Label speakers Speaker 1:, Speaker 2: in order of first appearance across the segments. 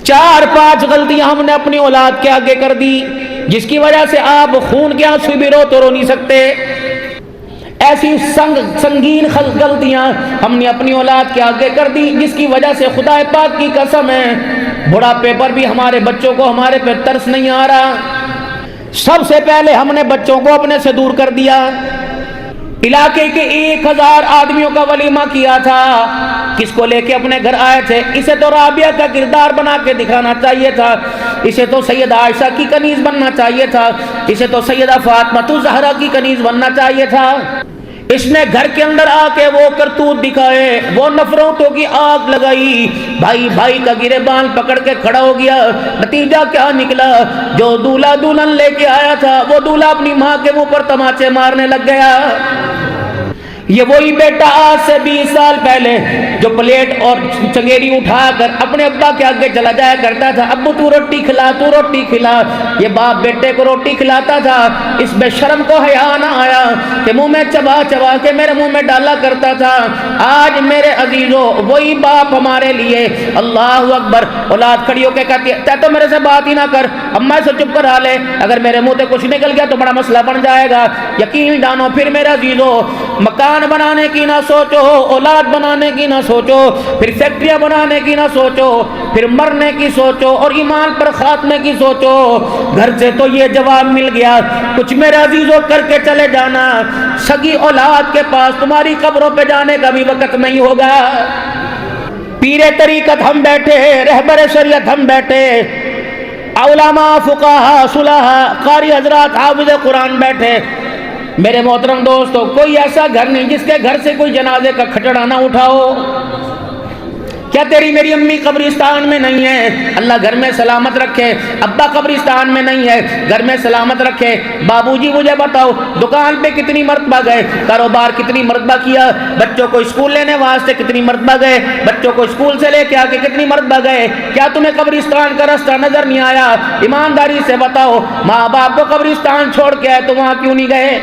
Speaker 1: 4-5 غلطیاں ہم نے اپنی اولاد کے آگے کر دی جس کی وجہ سے آپ خون کے آنسو بھی رو تو رو نہیں سکتے۔ ایسی سنگین غلطیاں ہم نے اپنی اولاد کے آگے کر دی جس کی وجہ سے خدا پاک کی قسم ہے بڑھاپے پر بھی ہمارے بچوں کو ہمارے پہ ترس نہیں آ رہا۔ سب سے پہلے ہم نے بچوں کو اپنے سے دور کر دیا۔ علاقے کے 1000 آدمیوں کا ولیمہ کیا تھا، کس کو لے کے اپنے گھر آئے تھے؟ اسے تو رابعہ کا کردار بنا کے دکھانا چاہیے تھا، اسے تو سیدہ عائشہ کی کنیز بننا چاہیے تھا، اسے تو سیدہ فاطمہ الزہرا کی کنیز بننا چاہیے تھا۔ اس نے گھر کے اندر آ کے وہ کرتوت دکھائے، وہ نفرتوں کی آگ لگائی، بھائی بھائی کا گریبان پکڑ کے کھڑا ہو گیا۔ نتیجہ کیا نکلا؟ جو دولہا دلہن لے کے آیا تھا وہ دولہا اپنی ماں کے منہ پر تماچے مارنے لگ گیا۔ یہ وہی بیٹا آج سے 20 سال پہلے جو پلیٹ اور چنگیری اٹھا کر اپنے ابا کے آگے چلا جایا کرتا تھا، ابو تو روٹی کھلا، تو روٹی کھلا، یہ باپ بیٹے کو روٹی کھلاتا تھا، اس بے شرم کو حیا نہ آیا کہ منہ میں چبا چبا کے میرے منہ میں ڈالا کرتا تھا۔ آج میرے عزیزو وہی باپ ہمارے لیے، اللہ اکبر، اولاد کھڑی ہو کے کہتی ہے تے تو میرے سے بات ہی نہ کر، اما سے چپ کرا لے، اگر میرے منہ سے کچھ نکل گیا تو بڑا مسئلہ بن جائے گا۔ یقین جانو پھر میرے عزیزو، مکان بنانے کی نہ سوچو، اولاد بنانے کی نہ سوچو، پھر فیکٹریاں بنانے کی نہ سوچو، پھر مرنے کی سوچو اور ایمان پر خاتمے کی سوچو۔ گھر سے تو یہ جواب مل گیا، کچھ میرے عزیزوں کر کے چلے جانا، سگی اولاد کے پاس تمہاری قبروں پہ جانے کا بھی وقت نہیں ہوگا۔ پیر طریقت ہم بیٹھے، رہبر شریعت ہم بیٹھے، علماء، فقہاء، صلحاء، قاری حضرات، حافظ قرآن بیٹھے۔ میرے محترم دوستو، کوئی ایسا گھر نہیں جس کے گھر سے کوئی جنازے کا کھٹڑا نہ اٹھاؤ۔ کیا تیری میری امی قبرستان میں نہیں ہے؟ اللہ گھر میں سلامت رکھے۔ ابا قبرستان میں نہیں ہے، گھر میں سلامت رکھے۔ بابو جی مجھے بتاؤ، دکان پہ کتنی مرتبہ گئے؟ کاروبار کتنی مرتبہ کیا؟ بچوں کو اسکول لینے واسطے کتنی مرتبہ گئے؟ بچوں کو اسکول سے لے کے آ کے کتنی مرتبہ گئے؟ کیا تمہیں قبرستان کا راستہ نظر نہیں آیا؟ ایمانداری سے بتاؤ، ماں باپ کو قبرستان چھوڑ کے آئے تو وہاں کیوں نہیں گئے؟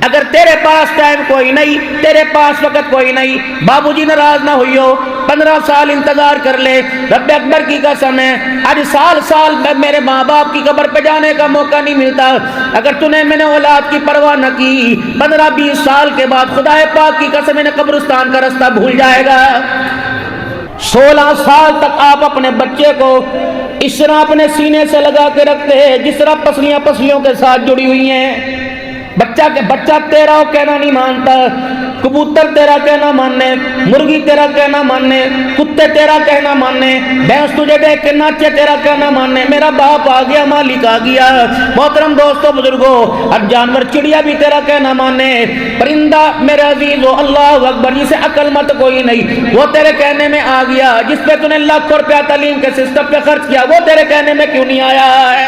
Speaker 1: اگر تیرے پاس ٹائم کوئی نہیں، تیرے پاس وقت کوئی نہیں، بابو جی ناراض نہ ہوئی ہو، 15 سال انتظار کر لے، رب اکبر کی قسم ہے آج سال میرے ماں باپ کی قبر پہ جانے کا موقع نہیں ملتا۔ اگر تُنے میں نے اولاد کی پرواہ نہ کی، 15-20 سال کے بعد خدا پاک کی قسم انہیں قبرستان کا راستہ بھول جائے گا۔ 16 سال تک آپ اپنے بچے کو اس طرح اپنے سینے سے لگا کے رکھتے ہیں جس طرح پسلیاں پسلیوں کے ساتھ جڑی ہوئی ہیں۔ بچہ تیرا کہنا نہیں مانتا، کبوتر تیرا کہنا ماننے، مرغی تیرا کہنا ماننے، کتے تیرا کہنا ماننے، بھینس تجھے دیکھ کے ناچے تیرا کہنا ماننے۔ میرا باپ آ گیا، مالک آ گیا۔ محترم دوستو بزرگو، اب جانور چڑیا بھی تیرا کہنا ماننے، پرندہ میرے عزیزو، اللہ اکبر، جسے عقل مت کوئی نہیں وہ تیرے کہنے میں آ گیا۔ جس پہ تو نے لاکھوں روپیہ تعلیم کے سسٹم پہ خرچ کیا وہ تیرے کہنے میں کیوں نہیں آیا ہے؟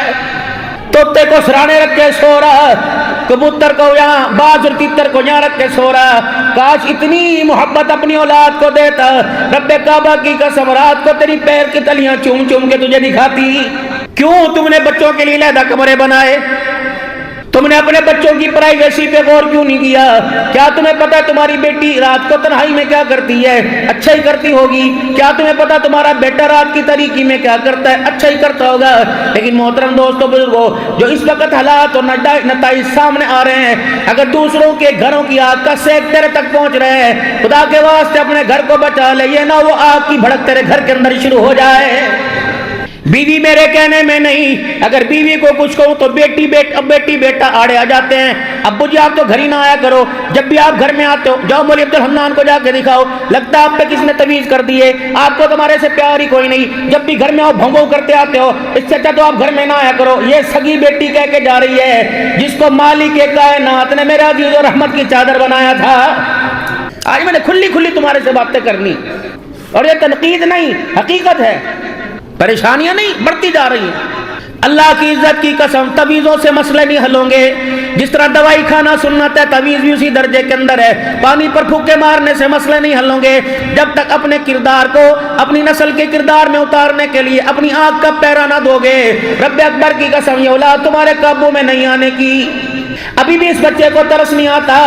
Speaker 1: توتے کو سرانے رکھ کے سو رہا، کبوتر کو یہاں، باز اور تیتر کو یہاں رکھ کے سو رہا۔ کاش اتنی محبت اپنی اولاد کو دیتا، رب کعبہ کی قسم رات کو تیری پیر کی تلیاں چوم چوم کے تجھے دکھاتی۔ کیوں تم نے بچوں کے لیے علیحدہ کمرے بنائے؟ تم نے اپنے بچوں کی پرائیویسی پہ غور کیوں نہیں کیا؟ کیا تمہیں پتا تمہاری بیٹی رات کو تنہائی میں کیا کرتی ہے؟ اچھا ہی کرتی ہوگی۔ کیا تمہیں پتا تمہارا بیٹا رات کی تاریکی میں کیا کرتا ہے؟ اچھا ہی کرتا ہوگا۔ لیکن محترم دوستو بزرگو، جو اس وقت حالات اور نتائج سامنے آ رہے ہیں، اگر دوسروں کے گھروں کی آگ کا سیک تیرے تک پہنچ رہے ہیں، خدا کے واسطے اپنے گھر کو بچا لے، یہ نہ وہ آگ کی بھڑک تیرے گھر کے اندر شروع ہو جائے۔ بیوی میرے کہنے میں نہیں، اگر بیوی کو کچھ کہوں تو بیٹی بیٹا آڑے آ جاتے ہیں۔ ابو جی آپ تو گھر ہی نہ آیا کرو، جب بھی آپ گھر میں آتے ہو جاؤ مولوی عبد الحنان کو جا کے دکھاؤ، لگتا ہے آپ پہ کس نے تویز کر دیے، آپ کو تمہارے سے پیار ہی کوئی نہیں، جب بھی گھر میں آؤ بھونگوں کرتے آتے ہو، اس سے اچھا تو آپ گھر میں نہ آیا کرو۔ یہ سگی بیٹی کہہ کے جا رہی ہے جس کو مالک کائنات نے میرا عزیز و رحمت کی چادر بنایا تھا۔ آج میں نے کھلی تمہارے سے باتیں کرنی، اور یہ تنقید نہیں، حقیقت ہے۔ پریشانیاں نہیں بڑھتی جا رہی ہیں۔ اللہ کی عزت کی قسم، تویزوں سے مسئلے نہیں حل ہوں گے۔ جس طرح دوائی کھانا سنت ہے، تویز بھی اسی درجے کے اندر ہے۔ پانی پر پھوکے مارنے سے مسئلے نہیں حل ہوں گے جب تک اپنے کردار کو اپنی نسل کے کردار میں اتارنے کے لیے اپنی آنکھ کا پیرا نہ دو گے۔ رب اکبر کی قسم، یہ اولاد تمہارے قابو میں نہیں آنے کی۔ ابھی بھی اس بچے کو ترس نہیں آتا،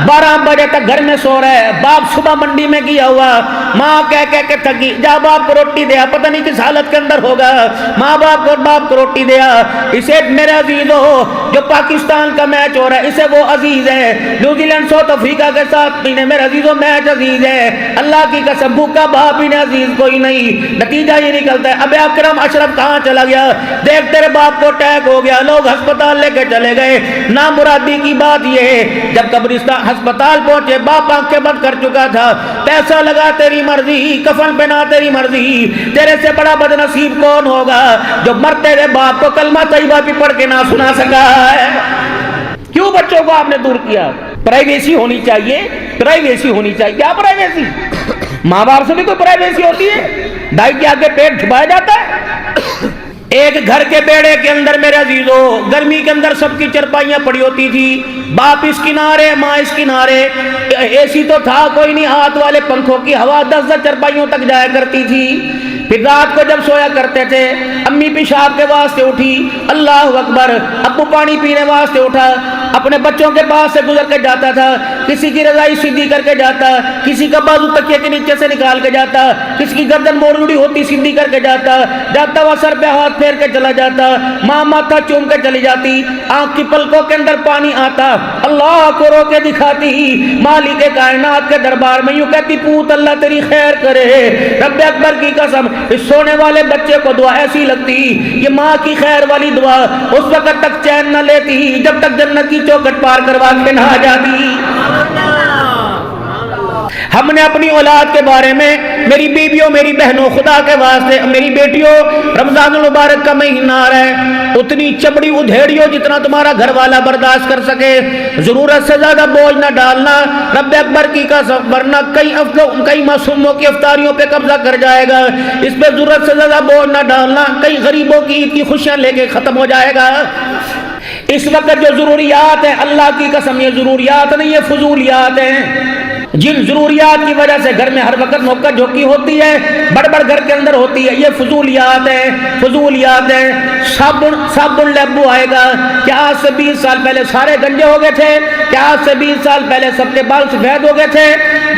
Speaker 1: 12 بجے تک گھر میں سو رہا ہے، باپ صبح منڈی میں گیا ہوا، ماں کہہ کے تھکی، جا باپ کو روٹی دیا، پتہ نہیں کس حالت کے اندر ہوگا، ماں باپ کو روٹی دیا۔ اسے میرے عزیزو جو پاکستان کا میچ ہو رہا ہے اسے وہ عزیز ہے، نیوزی لینڈ ساؤتھ افریقہ کے ساتھ بھی میرے عزیزو میچ عزیز ہے، اللہ کی قسم بھوکا باپ ہی نے عزیز کوئی نہیں۔ نتیجہ یہ نکلتا ہے اب اکرم اشرف کہاں چلا گیا، دیکھ تیرے باپ کو اٹیک ہو گیا، لوگ ہسپتال لے کے چلے گئے۔ نامرادی کی بات یہ ہے جب قبرستان ہسپتال پہنچے باپ آنکھیں بند کر چکا تھا، پیسہ لگا تیری مرضی، کفن پہنا تیری مرضی، تیرے سے بڑا بد نصیب کون ہوگا جو مرتے ہوئے باپ کو کلمہ طیبہ بھی پڑھ کے نہ سنا سکا ہے۔ کیوں بچوں کو آپ نے دور کیا؟ پرائیویسی ہونی چاہیے، پرائیویسی ہونی چاہیے۔ کیا پرائیویسی؟ ماں باپ سے بھی کوئی پرائیویسی ہوتی ہے؟ دائی کے آگے پیٹ چھپایا جاتا ہے؟ ایک گھر کے بیڑے کے اندر میرے عزیزو گرمی کے اندر سب کی چرپائیاں پڑی ہوتی تھی، باپ اس کنارے ماں اس کنارے، اے سی تو تھا کوئی نہیں، ہاتھ والے پنکھوں کی ہوا 10 چرپائیوں تک جایا کرتی تھی۔ پھر رات کو جب سویا کرتے تھے امی پیشاب کے واسطے اٹھی، اللہ اکبر، ابو پانی پینے واسطے اٹھا، اپنے بچوں کے پاس سے گزر کے جاتا تھا، کسی کی رضائی سیدھی کر کے جاتا، کسی کا بازو تکیے کے نیچے سے نکال کے جاتا، کسی کی گردن موڑی ہوتی سیدھی کر کے جاتا وہ سر پہ ہاتھ پھیر کے چلا جاتا، ماں ماتھا چوم کے چلی جاتی، آنکھ کی پلکوں کے اندر پانی آتا، اللہ کو رو کے دکھاتی، مالک کائنات کے دربار میں یوں کہتی پوت اللہ تیری خیر کرے، رب اکبر کی قسم اس سونے والے بچے کو دعا ایسی لگتی یہ ماں کی خیر والی دعا، اس وقت تک چین نہ لیتی جب تک جنت کی چوکھٹ پار کروا کے نہ آ جاتی۔ ہم نے اپنی اولاد کے بارے میں، میری بیویوں میری بہنوں خدا کے واسطے، میری بیٹیوں رمضان المبارک کا مہینہ آ رہا ہے، اتنی چمڑی ادھیڑیو جتنا تمہارا گھر والا برداشت کر سکے، ضرورت سے زیادہ بوجھ نہ ڈالنا، رب اکبر کی قسم، ورنہ کئی معصوموں کی افطاریوں پہ قبضہ کر جائے گا، اس پہ ضرورت سے زیادہ بوجھ نہ ڈالنا، کئی غریبوں کی عید کی خوشیاں لے کے ختم ہو جائے گا۔ اس وقت جو ضروریات ہیں اللہ کی قسم یہ ضروریات نہیں یہ فضولیات ہیں، جن ضروریات کی وجہ سے گھر میں ہر وقت نوکر جھوکی ہوتی ہے، بڑبڑ گھر کے اندر ہوتی ہے، یہ فضولیات ہیں، فضولیات ہیں۔ صابن لیبو آئے گا، کیا آج سے 20 سال پہلے سارے گنجے ہو گئے تھے؟ کیا آج سے 20 سال پہلے سب کے بال سفید ہو گئے تھے؟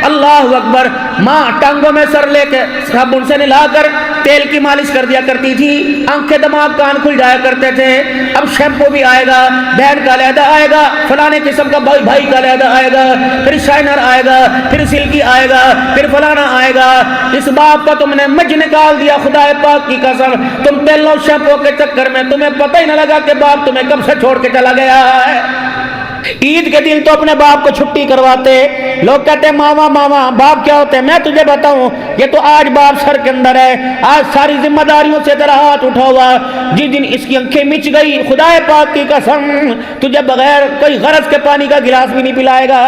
Speaker 1: اللہ اکبر، ماں ٹانگوں میں سر لے کے صابن سے نلا کر تیل کی مالش کر دیا کرتی تھی، آنکھیں دماغ کان کھل جایا کرتے تھے۔ اب شیمپو بھی آئے گا، بہن کا علیحدہ آئے گا، فلانے قسم کا بھائی کا علیحدہ آئے گا، پھر شائنر آئے گا، پھر سلکی آئے گا، پھر فلانا آئے گا۔ اس بات کا تم نے مجھ نکال دیا، خدا پاک کی قسم، تم تیلوں شیمپو کے چکر میں تمہیں پتہ ہی نہ لگا کہ باپ تمہیں کب سے چھوڑ کے چلا گیا ہے۔ عید کے دن تو اپنے باپ کو چھٹی کرواتے، لوگ کہتے ہیں ماما ماما، باپ کیا ہوتے ہیں؟ میں تجھے بتاؤں، یہ تو آج باپ سر کے اندر ہے، آج ساری ذمہ داریوں سے تیرا ہاتھ اٹھا ہوا، جس دن اس کی آنکھیں مچ گئی خدا پاک کی قسم تجھے بغیر کوئی غرض کے پانی کا گلاس بھی نہیں پلائے گا۔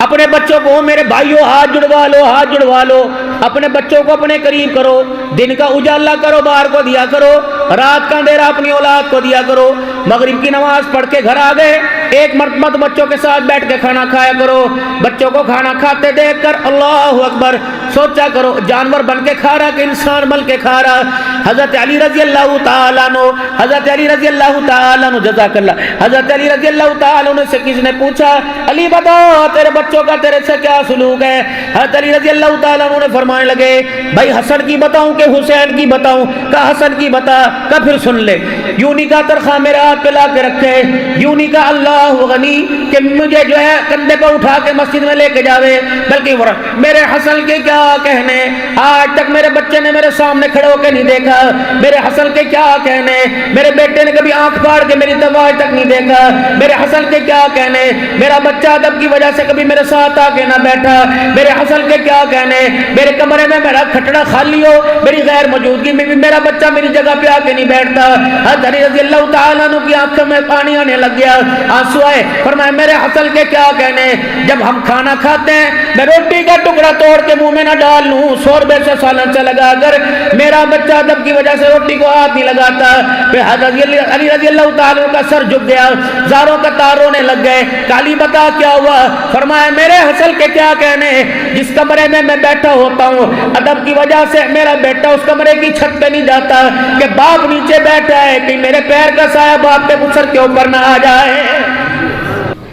Speaker 1: اپنے بچوں کو میرے بھائیوں ہاتھ جڑوا لو، ہاتھ جڑوا لو، اپنے بچوں کو اپنے قریب کرو، دن کا اجالا کرو باہر کو دیا کرو، رات کا اندھیرا اپنی اولاد کو دیا کرو۔ مغرب کی نماز پڑھ کے گھر آ گئے، ایک مرتبہ بچوں کے ساتھ بیٹھ کے کھانا کھایا کرو، بچوں کو کھانا کھاتے دیکھ کر اللہ اکبر سوچا کرو جانور بن کے کھا رہا کہ انسان بن کے کھا رہا۔ حضرت علی رضی اللہ تعالیٰ عنہ، حضرت علی رضی اللہ تعالیٰ عنہ، جزاک اللہ، حضرت علی رضی اللہ تعالیٰ عنہ سے کسی نے پوچھا علی بتا تیرے بچوں کا تیرے سے کیا سلوک ہے؟ حضرت علی رضی اللہ تعالیٰ عنہ نے فرمانے لگے بھائی حسن کی بتاؤں کہ حسین کی بتاؤں؟ کہا حسن کی بتا، کہا پھر سن لے، یوں نہیں کہا ترخواہ میرے ہاتھ پہ لا کے رکھے، یوں نہیں کہا اللہ غنی کہ مجھے جو ہے کندھے پہ اٹھا کے مسجد میں لے کے جاوے، بلکہ میرے حسن کے کیا کہنے، آج تک میرے بچے نے میرے سامنے کھڑے ہو کے نہیں دیکھا، میرے حسن کے کیا کہنے، میرے بیٹے نے کبھی آنکھ پھاڑ کے میری طرف آج تک نہیں دیکھا، میرے حسن کے کیا کہنے، میرا بچہ ادب کی وجہ سے کبھی میرے ساتھ آ کے نہ بیٹھا، میرے حسن کے کیا کہنے، میرے کمرے میں میرا کھٹڑا خالی ہو، میری غیر موجودگی میں بھی میرا بچہ میری جگہ پہ آ کے نہیں بیٹھتا۔ حضرت علی رضی اللہ تعالیٰ عنہ کی آنکھوں میں پانی آنے لگ گیا، آنسو آئے، فرمایا میرے حسن کے کیا کہنے، جب ہم کھانا کھاتے ہیں میں روٹی کا ٹکڑا توڑ کے منہ میں نہ ڈال لوں، 100 روپے سے سالن سے لگا کر میرا بچہ ادب کی وجہ سے روٹی کو ہاتھ نہیں لگاتا۔ پھر حضرت علی رضی اللہ تعالیٰ کا سر جھک گیا، زاروں کا تار رونے لگ گئے، کالی بتا کیا ہوا؟ فرمایا میرے حسن کے کیا کہنے، جس کمرے میں میں بیٹھا ہوتا ہوں ادب کی وجہ سے میرا بیٹا اس کمرے کی چھت پہ نہیں جاتا کہ باپ نیچے بیٹھا ہے کہ میرے پیر کا سایہ باپ کے سر کے اوپر نہ آ جائے۔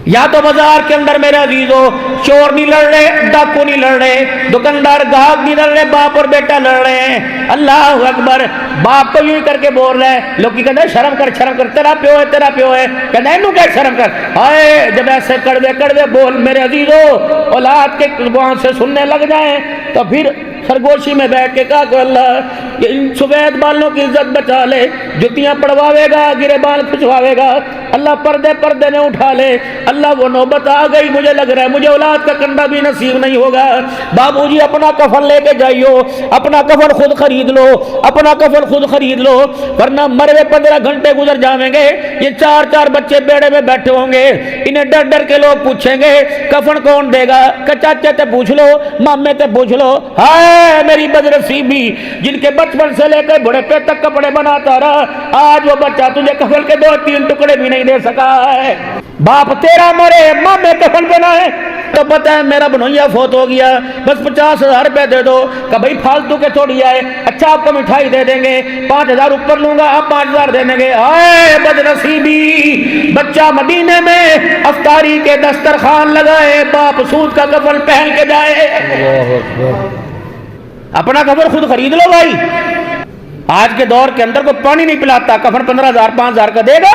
Speaker 1: یا تو بازار کے اندر میرے عزیزو چور نہیں لڑ رہے، ڈاکو نہیں لڑ رہے، دکاندار گاہک نہیں لڑ رہے، باپ اور بیٹا لڑ رہے ہیں۔ اللہ اکبر، باپ کو یوں ہی کر کے بول رہے ہیں، لوگ کہتے ہیں شرم کر شرم کر، تیرا پیو ہے تیرا پیو ہے، کہتے ہیں انہوں کیا شرم کر، آئے جب ایسے کڑوے بول میرے عزیزو اولاد کے وہاں سے سننے لگ جائیں تو پھر خرگوشی میں بیٹھ کے کہا کہ اللہ ان سفید بالوں کی عزت بچا لے، جتیاں پڑواوے گا، گرے بال کھچواوے گا، اللہ پردے نے اٹھا لے، اللہ وہ نوبت آ گئی، مجھے لگ رہا ہے مجھے اولاد کا کنڈا بھی نصیب نہیں ہوگا۔ بابو جی اپنا کفن لے کے جائیو، اپنا کفن خود خرید لو، اپنا کفن خود خرید لو، ورنہ مرے 15 گھنٹے گزر جاویں گے، یہ 4 بچے بیڑے میں بیٹھے ہوں گے، انہیں ڈر ڈر کے لوگ پوچھیں گے کفن کون دے گا، کہ چاچے تے پوچھ لو، مامے تے پوچھ لو۔ ہائے میری بدنصیبی، جن کے بچپن سے لے کے بڑے پہ تک کپڑے بناتا رہا، آج وہ بچہ تجھے کفن کے 2-3 ٹکڑے بھی نہیں دے سکا ہے۔ باپ تیرا مرے، مامے کفن بنائے تو پتہ ہے میرا بنویا فوت ہو گیا، بس 50,000 روپے دے دو، کہ بھائی فالتو کے تھوڑی آئے، اچھا آپ کو مٹھائی دے دیں گے، 5,000 اوپر لوں گا، آپ 5,000 دے دیں گے۔ آئے بدنصیبی، بچہ مدینے میں افطاری کے دسترخوان لگائے، باپ سود کا کفن پہن کے جائے۔ اپنا کفن خود خرید لو بھائی۔ آج کے دور کے اندر کوئی پانی نہیں پلاتا، کفن 15,000 5,000 کا دے گا۔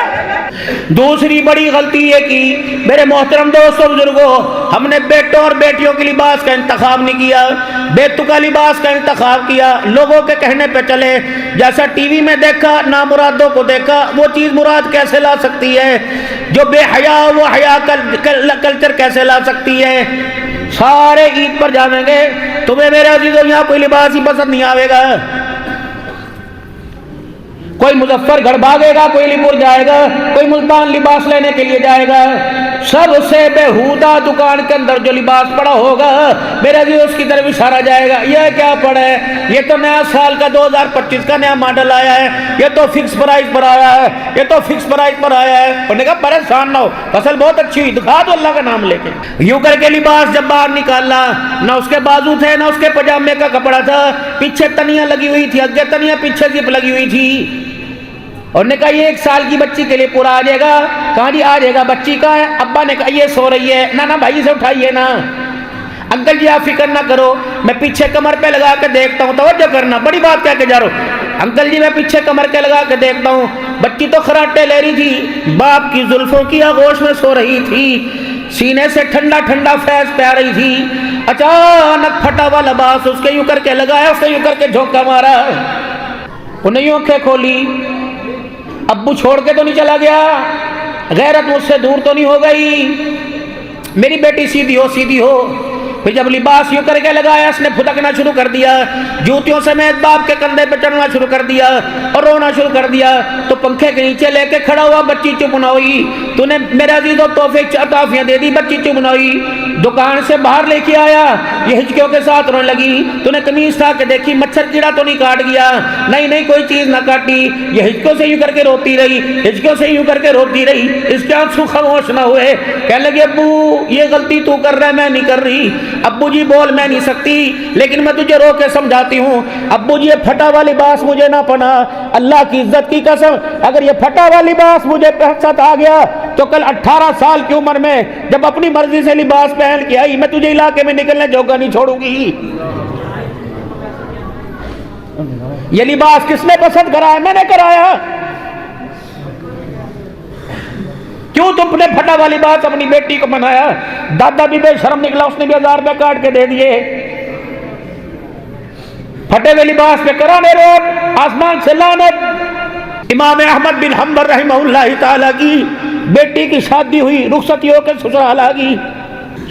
Speaker 1: دوسری بڑی غلطی یہ کی میرے محترم دوستوں بزرگوں، ہم نے بیٹوں اور بیٹیوں کے لباس کا انتخاب نہیں کیا، بیتو کا لباس کا انتخاب کیا، لوگوں کے کہنے پہ چلے، جیسا ٹی وی میں دیکھا، نامرادوں کو دیکھا، وہ چیز مراد کیسے لا سکتی ہے، جو بے حیا وہ حیا کلچر کیسے لا سکتی ہے۔ سارے عید پر جاویں گے، تمہیں میرے عزیزوں یہاں کوئی لباس ہی پسند نہیں آئے گا، کوئی مظفر گڑھ بھاگے گا، کوئی علی پور جائے گا، کوئی ملتان لباس لینے کے لیے جائے گا، سب سے بےہودہ دکان کے اندر جو لباس پڑا ہوگا میرے عزیز اس کی طرف اشارہ جائے گا، یہ کیا پڑا ہے، یہ تو نیا سال کا 2025 کا نیا ماڈل آیا ہے، یہ تو فکس پرائز پر آیا ہے، یہ تو فکس پرائز پر آیا ہے۔ انہوں نے کہا پریشان نہ ہو، فصل بہت اچھی ہوئی، دکھا دو اللہ کا نام لے کے۔ یوں کر کے لباس جب باہر نکالا، نہ اس کے بازو تھے نہ اس کے پجامے کا کپڑا تھا، پیچھے تنیاں لگی ہوئی تھی، آگے تنیاں، پیچھے زپ لگی ہوئی تھی۔ اور نے کہا یہ 1 سال کی بچی کے لیے پورا آ جائے گا، کہاں جی آ جائے گا، بچی کا ہے، ابا نے کہا یہ سو رہی ہے، نہ بھائی سے اٹھائیے نا، انکل جی آپ فکر نہ کرو، میں پیچھے کمر پہ لگا کے دیکھتا ہوں، توجہ کرنا، بڑی بات کہہ کے جا رہا ہوں، انکل جی میں پیچھے کمر کے لگا کے دیکھتا ہوں، بچی تو خراٹے لے رہی تھی، باپ کی زلفوں کی آغوش میں سو رہی تھی، سینے سے ٹھنڈا ٹھنڈا فیض پہ آ رہی تھی، اچانک پھٹا ہوا لباس اس کے یوں کر کے لگایا، اس نے یوں کر کے جھونکا مارا، انہیں یوں آنکھیں کھولی، ابو چھوڑ کے تو نہیں چلا گیا، غیرت مجھ سے دور تو نہیں ہو گئی، میری بیٹی سیدھی ہو سیدھی ہو۔ پھر جب لباس یوں کر کے لگایا اس نے پھٹکنا شروع کر دیا، جوتیوں سمیت باپ کے کندھے پہ چڑھنا شروع کر دیا اور رونا شروع کر دیا، تو پنکھے کے نیچے لے کے کھڑا ہوا، بچی چپ نہ ہوئی، تو نے میرے عزیزوں تحفے عطافیاں دے دی، بچی چپ نہ ہوئی، دکان سے باہر لے کے آیا، یہ ہچکیوں کے ساتھ رونے لگی، تو نے قمیص اٹھا کے دیکھی مچھر کیڑا تو نہیں کاٹ گیا، نہیں کوئی چیز نہ کاٹی، یہ ہچکیوں سے یوں کر کے روتی رہی، ہچکیوں سے یوں کر کے روتی رہی، اس کے آنسو خاموش نہ ہوئے، کہنے لگے ابو یہ غلطی تو کر رہا ہے میں نہیں کر رہی، ابو جی بول میں نہیں سکتی لیکن میں تجھے رو کے سمجھاتی ہوں، ابو جی یہ پھٹا ہوا لباس مجھے نہ پہنا، اللہ کی عزت کی قسم اگر یہ پھٹا ہوا لباس مجھے پسند آ گیا تو کل 18 سال کی عمر میں جب اپنی مرضی سے لباس پہن کے آئی میں تجھے علاقے میں نکلنے جوگا نہیں چھوڑوں گی۔ یہ لباس کس نے پسند کرایا؟ میں نے کرایا، کیوں تم نے پھٹا ہوا لباس اپنی بیٹی کو بنایا؟ دادا بھی بے شرم نکلا، اس نے بھی 1000 روپے کاٹ کے دے دیے، پھٹے ہوئے لباس پہ کرانے روک، آسمان سے لعنت۔ امام احمد بن حنبل رحمہ اللہ تعالیٰ کی بیٹی کی شادی ہوئی، رخصتی ہو کے سسرال آ گئی،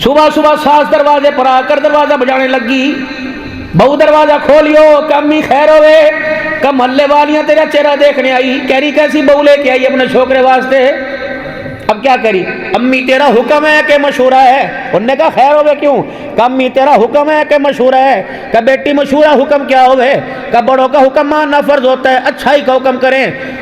Speaker 1: صبح ساس دروازے پر آ کر دروازہ بجانے لگی، بہو دروازہ کھولیو کہ امی خیر ہوئے، کہ محلے والیاں تیرا چہرہ دیکھنے آئی، کہہ رہی کیسی بہو لے کے آئی اپنے چھوکرے واسطے؟ اب کیا کری؟ امی تیرا حکم ہے کہ مشورہ ہے؟ انہوں نے کہا خیر ہوئے کیوں؟ کہ امی تیرا حکم ہے کہ مشورہ ہے؟ کہ بیٹی مشورہ حکم کیا ہوئے؟ کہ بڑوں کا حکم ماننا فرض ہوتا ہے، اچھائی کا حکم کریں،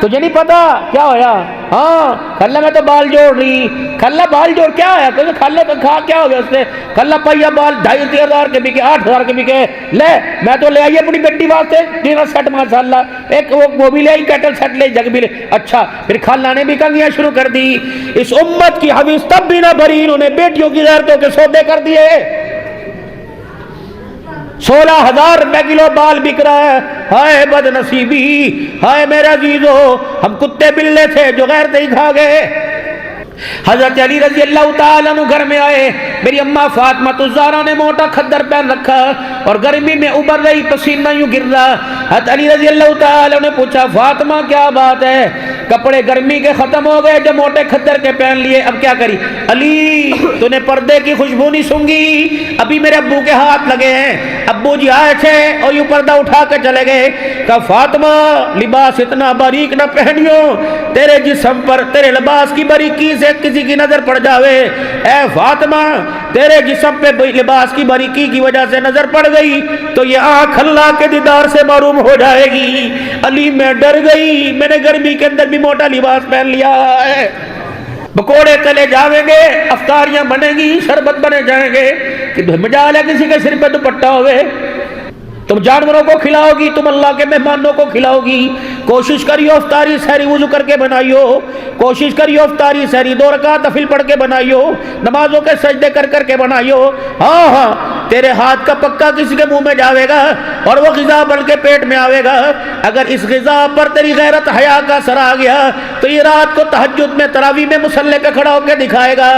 Speaker 1: تجھے نہیں پتا کیا ہویا؟ ہاں کھلا میں تو بال جوڑ رہی. کھلا بال جوڑ کیا ہے؟ کہ کھلا تو کھا کیا ہو گیا اس نے؟ کھلا پہیا بال 2,500 کے بکے, 8,000 کے بکے. لے میں تو لے آئی اپنی بیٹی واسطے ڈنر سیٹ, ماشاءاللہ, ایک وہ بھی لے آئی, کیٹل سیٹ لے, جگ بھی لے. اچھا پھر کھلا نے بھی کنگیاں شروع کر دی. اس امت کی حویث تب بھی نہ بھری, انہوں نے بیٹیوں کی غیرتوں کے سودے کر دیے. 16,000 روپے کلو بال بک رہا ہے. ہائے بد نصیبی, ہائے میرا عزیزو, ہم کتے بلے تھے جو غیرتیں ہی کھا گئے. حضرت علی رضی اللہ تعالیٰ عنہ گھر میں آئے. میری اماں فاطمہ الزہرا نے موٹا خدر پہن رکھا اور گرمی میں ابر رہی, پسینہ یوں گر رہا. حضرت علی رضی اللہ تعالیٰ نے پوچھا, فاطمہ کیا بات ہے؟ کپڑے گرمی کے ختم ہو گئے, جب موٹے خدر کے پہن لیے, اب کیا کری؟ علی تو نے پردے کی خوشبو نہیں سونگی, ابھی میرے ابو کے ہاتھ لگے ہیں. ابو جی آئے تھے اور یوں پردہ اٹھا کے چلے گئے. کہا فاطمہ لباس اتنا باریک نہ پہنیو, تیرے جسم پر تیرے لباس کی باریکی سے کسی کی نظر پڑ جاوے. اے فاطمہ تیرے جسم پہ لباس کی باریکی کی وجہ سے نظر پڑ گئی تو یہ آنکھ اللہ کے دیدار سے محروم ہو جائے گی. علی میں ڈر گئی, میں نے گرمی کے اندر بھی موٹا لباس پہن لیا ہے. پکوڑے تلے جاویں گے, افطاریاں بنے گی, شربت بنے جائیں گے, کہ مجال ہے کسی کے سر پہ دوپٹہ ہوئے. تم جانوروں کو کھلاؤ گی, تم اللہ کے مہمانوں کو کھلاؤ گی. کوشش کریو افطاری سحری وضو کر کے بنائیو, کوشش کریو افطاری سحری 2 رکعت نفل پڑھ کے بنائیو, نمازوں کے سجدے کر کر کے بنائیو. ہاں ہاں تیرے ہاتھ کا پکا کسی کے منہ میں جاوے گا اور وہ غذا بن کے پیٹ میں آوے گا. اگر اس غذا پر تیری غیرت حیا کا اثر آ گیا تو یہ رات کو تہجد میں تراویح میں مصلی پہ کھڑا ہو کے دکھائے گا.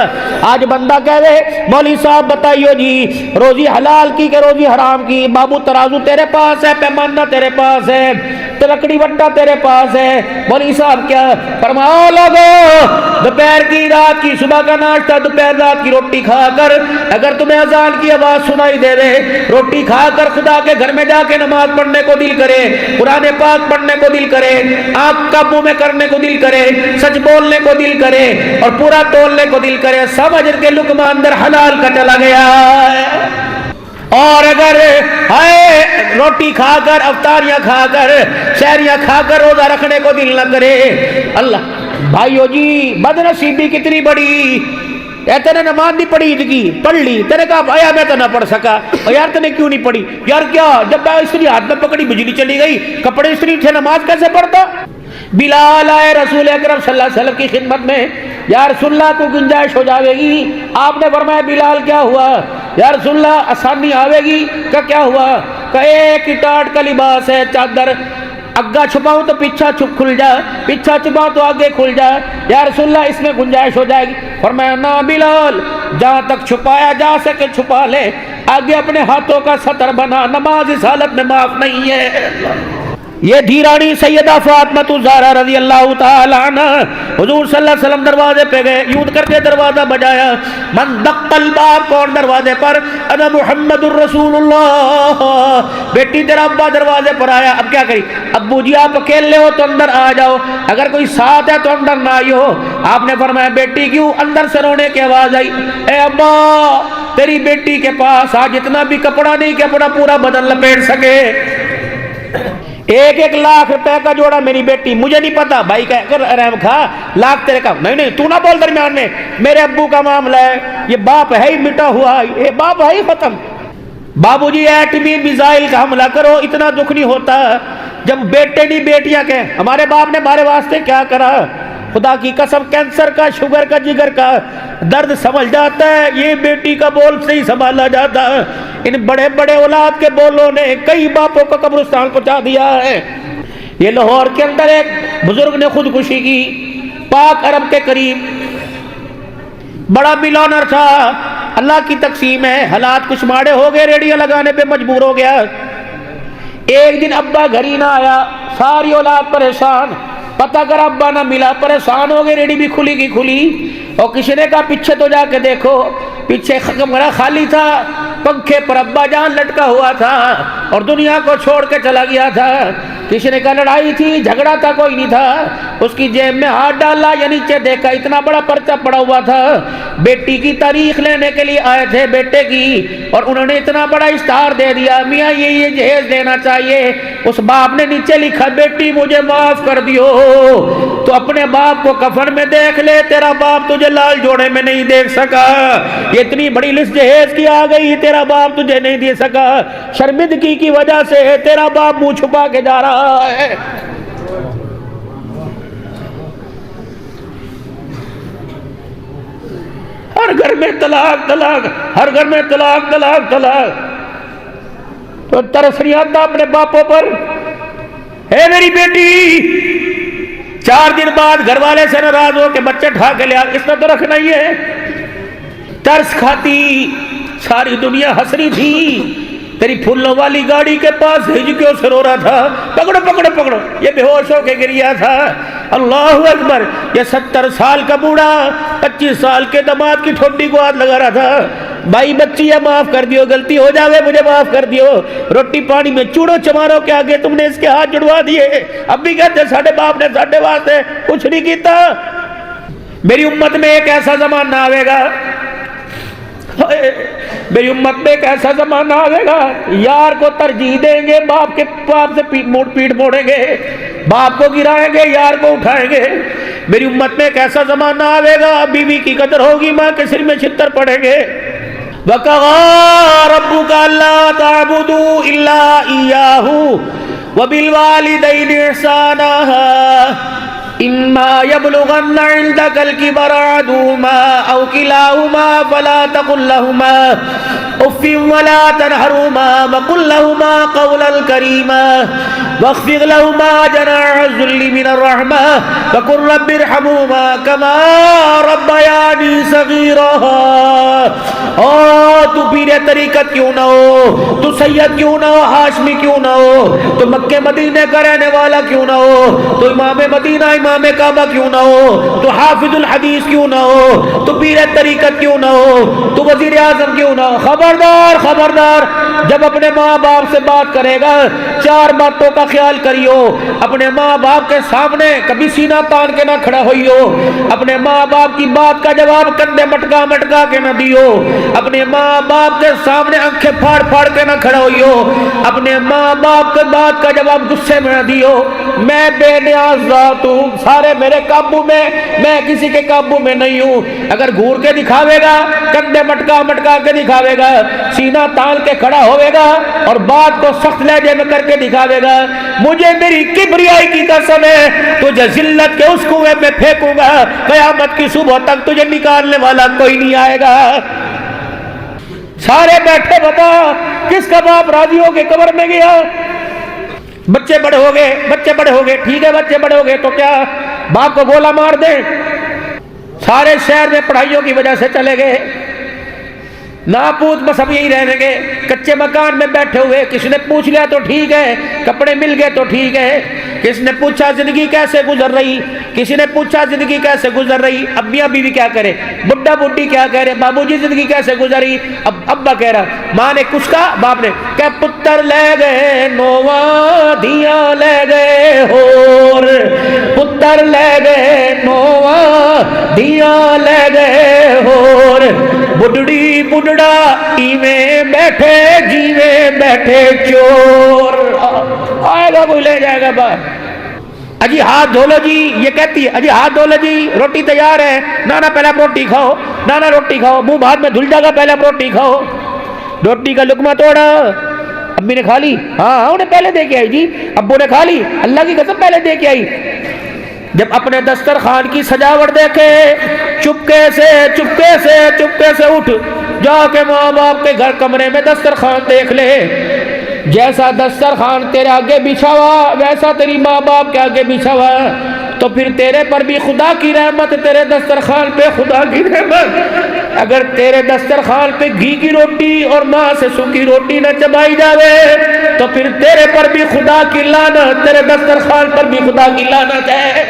Speaker 1: آج بندہ کہہ رہے مولوی صاحب بتائیو جی, روزی حلال کی کہ روزی حرام کی؟ بابو ترازو تیرے پاس ہے, پیمانہ تیرے پاس ہے, لکڑی وٹا تیرے پاس ہے. مولوی صاحب کیا فرماؤ لوگو, دوپہر کی, رات کی, صبح کا ناشتہ, دوپہر رات کی روٹی کھا کر, اگر تمہیں اذان کی آواز سنائی دے دے, روٹی کھا کر خدا کے گھر میں جا کے نماز پڑھنے کو دل کرے, قرآن پاک پڑھنے کو دل کرے, آنکھ قابو میں کرنے کو دل کرے, سچ بولنے کو دل کرے اور پورا تولنے کو دل کرے, سمجھ کے لقمہ اندر حلال کا چلا گیا ہے. اور اگر ہائے روٹی کھا کر, افطاریاں کھا کر, سحریاں کھا کر روزہ رکھنے کو دل نہ کرے, اللہ بھائیو جی بد نصیبی کتنی بڑی. تیرے نماز نہیں پڑھی عید کی, پڑھ لی, تیرے کہا آیا میں تو نہ پڑھ سکا. اور یار تینے کیوں نہیں پڑھی؟ یار کیا, جب میں استری ہاتھ میں پکڑی بجلی چلی گئی, کپڑے استری تھے, نماز کیسے پڑھتا؟ بلال آئے رسول اکرم صلی اللہ علیہ وسلم کی خدمت میں, یا رسول اللہ تو گنجائش ہو جاوے گی. آپ نے فرمایا بلال کیا ہوا؟ یا رسول اللہ آسانی آوے گی. کہ کیا ہوا؟ کہ ایک ٹاٹ کا لباس ہے, چادر, اگا چھپاؤں تو پیچھا چھپ کھل جا, پیچھا چھپاؤں تو آگے کھل جا. یا رسول اللہ اس میں گنجائش ہو جائے گی. فرمایا نہ بلال, جہاں تک چھپایا جا سکے چھپا لے, آگے اپنے ہاتھوں کا سطر بنا, نماز اس حالت میں معاف نہیں ہے. یہ دھیرانی سیدہ فاطمہ الزہرا رضی اللہ تعالیٰ عنہ حضور صلی اللہ علیہ وسلم دروازے پہ گئے, یوں کر کے دروازہ بجایا. من دق الباب, کون دروازے پر؟ انا محمد الرسول اللہ. بیٹی تیرا ابا دروازے پر آیا. اب کیا کری؟ ابو جی آپ اکیلے ہو تو اندر آ جاؤ, اگر کوئی ساتھ ہے تو اندر نہ آئی ہو. آپ نے فرمایا بیٹی کیوں؟ اندر سے رونے کی آواز آئی, اے ابا تیری بیٹی کے پاس آج اتنا بھی کپڑا نہیں کہ اپنا پورا بدن لپیٹ سکے. 1 لاکھ روپے کا جوڑا میری بیٹی, مجھے نہیں پتا بھائی کہہ کر رحم کھا, لاکھ تیرے کا. نہیں تو نہ بول درمیان میں, میرے ابو کا معاملہ ہے, یہ باپ ہے ہی مٹا ہوا, یہ باپ ہے ہی ختم. بابو جی ایٹمی میزائل کا حملہ کرو, اتنا دکھ نہیں ہوتا جب بیٹے نہیں بیٹیاں کہ ہمارے باپ نے ہمارے واسطے کیا کرا. خدا کی قسم کینسر کا, شوگر کا, جگر کا درد سمجھ جاتا ہے, یہ بیٹی کا بول سے ہی سنبھالا جاتا. ان بڑے بڑے اولاد کے بولوں نے کئی باپوں کو قبرستان پہنچا دیا ہے. یہ لاہور کے اندر ایک بزرگ نے خودکشی کی, پاک عرب کے قریب, بڑا بلونر تھا, اللہ کی تقسیم ہے, حالات کچھ ماڑے ہو گئے, ریڈیو لگانے پہ مجبور ہو گیا. ایک دن ابا گھر ہی نہ آیا, ساری اولاد پریشان, پتہ کر ابا نہ ملا, پریشان ہو گئے, ریڈی بھی کھلی کی کھلی. اور کسی نے کہا پیچھے تو جا کے دیکھو, پیچھے کمرہ خالی تھا, پنکھے پر ابا جان لٹکا ہوا تھا اور دنیا کو چھوڑ کے چلا گیا تھا. کسی نے کہا لڑائی تھی، جھگڑا تھا، کوئی نہیں تھا۔ اس کی جیب میں ہاتھ ڈالا یا نیچے دیکھا اتنا بڑا پرچہ پڑا ہوا تھا، بیٹی کی تاریخ لینے کے لیے آئے تھے بیٹے کی، اور انہوں نے اتنا بڑا اشتہار دے دیا، میاں یہ جہیز دینا چاہیے۔ اس باپ نے نیچے لکھا بیٹی مجھے معاف کر دیو، تو اپنے باپ کو کفن میں دیکھ لے، تیرا باپ تجھے لال جوڑے میں نہیں دیکھ سکا، یہ اتنی بڑی لسٹ جہیز کی آ گئی، تیرا باپ تجھے نہیں دے سکا، شرمندگی کی وجہ سے تیرا باپ منہ چھپا کے جا رہا ہے۔ ہر گھر میں طلاق طلاق، ہر گھر میں طلاق طلاق طلاق، تو ترس نہیں آتا اپنے باپوں پر؟ اے میری بیٹی، 4 دن بعد گھر والے سے ناراض ہو کے بچے ٹھا کے لیا، اس نے تو رکھنا ہی ہے۔ ترس کھاتی، ساری دنیا ہنس رہی تھی، تیری پھولوں والی گاڑی کے پاس ہجکیوں سے رو رہا تھا، پکڑو پکڑو پکڑو، یہ بے ہوش ہو کے گریا تھا۔ اللہ اکبر، یہ 70 سال کا بوڑھا 25 سال کے داماد کی ٹھوڈی کو ہاتھ لگا رہا تھا، بھائی بچی ہے معاف کر دیو، غلطی ہو جاوے مجھے معاف کر دیو، روٹی پانی میں چوڑو چماروں کے آگے تم نے اس کے ہاتھ جڑوا دیے، اب بھی کہتے ساڈے باپ نے ساڈے واسطے کچھ نہیں کیتا۔ میری امت میں ایک ایسا زمانہ آئے گا، میری امت میں ایک ایسا زمانہ آئے گا، یار کو ترجیح دیں گے، باپ کے پاپ سے پیٹ موڑیں گے، باپ کو گرائیں گے، یار کو اٹھائیں گے۔ میری امت میں ایک ایسا زمانہ آئے گا، بیوی کی قدر ہوگی، ماں کے سر میں چھتر پڑیں گے۔ وَقَضَىٰ رَبُّكَ أَلَّا تَعْبُدُوا إِلَّا إِيَّاهُ وَبِالْوَالِدَيْنِ إِحْسَانًا إما يبلغن عندك الكبر أحدهما أو كلاهما فلا تقل لهما أف ولا تنهرهما وقل لهما قولا كريما واخفض لهما جناح الذل من الرحمة وقل رب ارحمهما كما ربياني صغيرا۔ تو پیر طریقت کیوں نہ ہو، تو سید کیوں نہ ہو، ہاشمی کیوں نہ ہو، تو مکہ مدینے کا رہنے والا کیوں نہ ہو، تو امام مدینہ امام کعبہ کیوں نہ ہو، تو حافظ الحدیث کیوں نہ ہو، تو پیر طریقت کیوں نہ ہو، تو وزیر اعظم کیوں نہ ہو، خبردار خبردار، جب اپنے ماں باپ سے بات کرے گا 4 باتوں کا خیال کریو۔ اپنے ماں باپ کے سامنے کبھی سینہ تان کے نہ کھڑا ہوئیو، اپنے ماں باپ کی بات کا جواب کندھے مٹکا مٹکا کے نہ دیو، اپنے ماں باپ کے سامنے آنکھیں پھاڑ پھاڑ کے نہ کھڑا ہوئیو، اپنے ماں باپ کے بات کا جواب غصے میں نہ دیو۔ میں بے نیاز ذات ہوں، سارے میرے قابو میں، میں کسی کے قابو میں نہیں ہوں۔ اگر گھور کے دکھاوے گا، کندھے مٹکا مٹکا کے دکھاوے گا، سینہ تان کے کھڑا ہوئے گا اور بات کو سخت لہجے میں کر کے دکھاوے گا، مجھے میری کبریائی کی قسم ہے تجھے ذلت کے اس کنویں میں پھینکوں گا، قیامت کی صبح تک تجھے نکالنے والا کوئی نہیں آئے گا۔ سارے بیٹھے، بتا کس کا باپ راضی ہو کے قبر میں گیا؟ بچے بڑے ہو گئے، بچے بڑے ہو گئے، ٹھیک ہے بچے بڑے ہو گئے تو کیا باپ کو گولا مار دیں؟ سارے شہر میں پڑھائیوں کی وجہ سے چلے گئے، ناپوت بس اب یہی رہنے گے، کچے مکان میں بیٹھے ہوئے، کسی نے پوچھ لیا تو ٹھیک ہے، کپڑے مل گئے تو ٹھیک ہے، کسی نے پوچھا زندگی کیسے گزر رہی، کسی نے پوچھا زندگی کیسے گزر رہی، اب میاں بیوی کیا کرے، بڈھا بڈھی کیا کہہ رہے، بابو جی زندگی کیسے گزری، اب ابا کہہ رہا، ماں نے کچھ کہا، باپ نے کہ پتر لے گئے نواں دھیاں لے گئے ہور، پتر لے گئے نواں دھیاں لے گئے ہور، بڈڑی بڈڑا ایویں بیٹھے جیویں بیٹھے چور، آئے گا کوئی لے جائے گا باہر۔ اجی ہاتھ دھو لو جی، یہ کہتی ہے اجی ہاتھ دھو لو جی، روٹی تیار ہے، نانا پہلے آپ روٹی کھاؤ، نانا روٹی کھاؤ، منہ بعد میں دھل جائے گا، پہلے آپ روٹی کھاؤ۔ روٹی کا لقمہ توڑا، امی نے کھا لی، ہاں انہیں پہلے دے کے آئی جی، ابو نے کھا لی، اللہ کی قسم پہلے دے کے آئی۔ جب اپنے دسترخوان کی سجاوٹ دیکھے، چپکے سے اٹھ جا کے ماں باپ کے گھر کمرے میں دسترخوان دیکھ لے، جیسا دسترخوان تیرے آگے بچھا ہوا ویسا تیری ماں باپ کے آگے بچھا ہوا، تو پھر تیرے پر بھی خدا کی رحمت، تیرے دسترخوان پہ خدا کی رحمت۔ اگر تیرے دسترخوان پہ گھی کی روٹی اور ماں سے سوکھی روٹی نہ چبائی جاوے تو پھر تیرے پر بھی خدا کی لعنت، تیرے دسترخوان پر بھی خدا کی لعنت ہے۔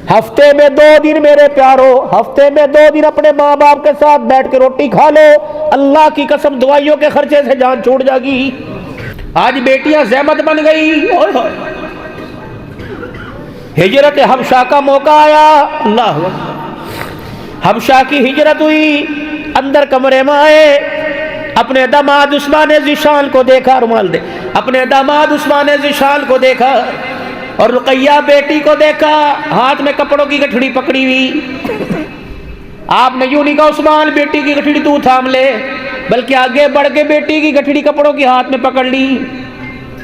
Speaker 1: ہفتے میں 2 دن میرے پیارو، ہفتے میں 2 دن اپنے ماں باپ کے ساتھ بیٹھ کے روٹی کھا لو، اللہ کی قسم دوائیوں کے خرچے سے جان چھوٹ جائے گی۔ آج بیٹیاں زحمت بن گئی، ہجرت حبشہ کا موقع آیا، اللہ حبشہ کی ہجرت ہوئی، اندر کمرے میں آئے، اپنے داماد عثمان ذیشان کو دیکھا، رومال دے، اپنے داماد عثمان ذیشان کو دیکھا اور رقیہ بیٹی کو دیکھا، ہاتھ میں کپڑوں کی گٹھڑی پکڑی ہوئی۔ آپ نے یوں نہیں کہا عثمان بیٹی کی گٹھڑی تو تھام لے، بلکہ آگے بڑھ کے بیٹی کی گٹھڑی کپڑوں کی ہاتھ میں پکڑ لی۔